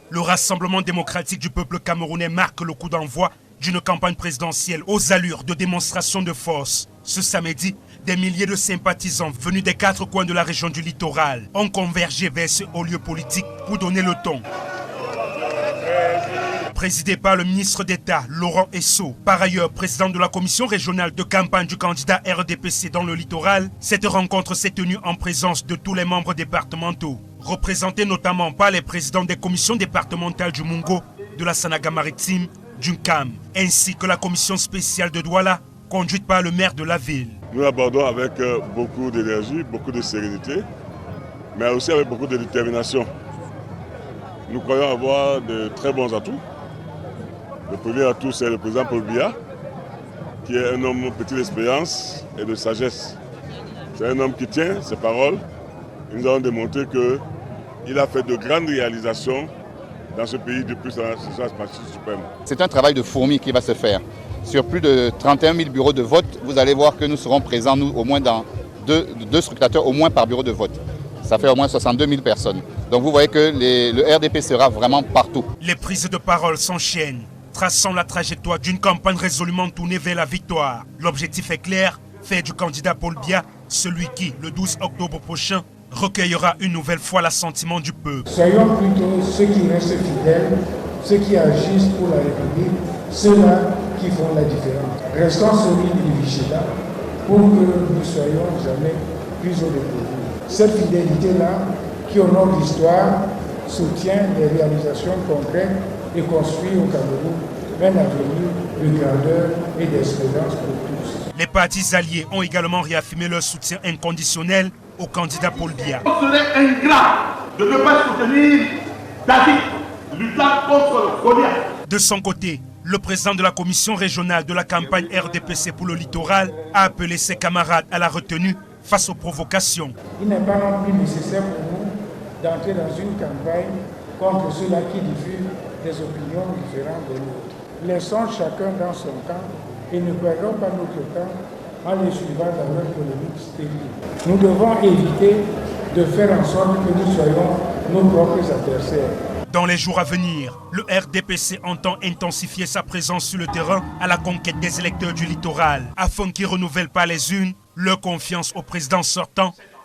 Le Rassemblement démocratique du peuple camerounais marque le coup d'envoi d'une campagne présidentielle aux allures de démonstration de force. Ce samedi, des milliers de sympathisants venus des 4 coins de la région du littoral ont convergé vers ce haut lieu politique pour donner le ton. Présidé par le ministre d'État Laurent Esso, par ailleurs président de la commission régionale de campagne du candidat RDPC dans le littoral, cette rencontre s'est tenue en présence de tous les membres départementaux, représentés notamment par les présidents des commissions départementales du Mungo, de la Sanaga maritime, du Nkam, ainsi que la commission spéciale de Douala, conduite par le maire de la ville. Nous abordons avec beaucoup d'énergie, beaucoup de sérénité, mais aussi avec beaucoup de détermination. Nous croyons avoir de très bons atouts. Le premier atout, c'est le président Paul Biya, qui est un homme petit d'expérience et de sagesse. C'est un homme qui tient ses paroles. Nous avons démontré qu'il a fait de grandes réalisations dans ce pays depuis sa partie suprême. C'est un travail de fourmi qui va se faire. Sur plus de 31 000 bureaux de vote, vous allez voir que nous serons présents, nous, au moins dans deux scrutateurs au moins par bureau de vote. Ça fait au moins 62 000 personnes. Donc vous voyez que le RDP sera vraiment partout. Les prises de parole s'enchaînent, traçant la trajectoire d'une campagne résolument tournée vers la victoire. L'objectif est clair, faire du candidat Paul Biya celui qui, le 12 octobre prochain, recueillera une nouvelle fois l'assentiment du peuple. Soyons plutôt ceux qui restent fidèles, ceux qui agissent pour la République, ceux-là qui font la différence. Restons solides et vigilants pour que nous ne soyons jamais plus au dépourvu. Cette fidélité-là, qui honore l'histoire, soutient les réalisations concrètes et construit au Cameroun un avenir de grandeur et d'espérance pour tous. Les partis alliés ont également réaffirmé leur soutien inconditionnel au candidat Paul Biya. On serait ingrat de ne pas soutenir David, luttant contre le Goliath. De son côté, le président de la commission régionale de la campagne RDPC pour le littoral a appelé ses camarades à la retenue face aux provocations. Il n'est pas non plus nécessaire pour nous d'entrer dans une campagne contre ceux-là qui diffusent des opinions différentes de l'autre. Laissons chacun dans son camp et ne perdons pas notre temps en les suivant dans leur polémique stérile. Nous devons éviter de faire en sorte que nous soyons nos propres adversaires. Dans les jours à venir, le RDPC entend intensifier sa présence sur le terrain à la conquête des électeurs du littoral, afin qu'ils renouvellent par les urnes leur confiance au président sortant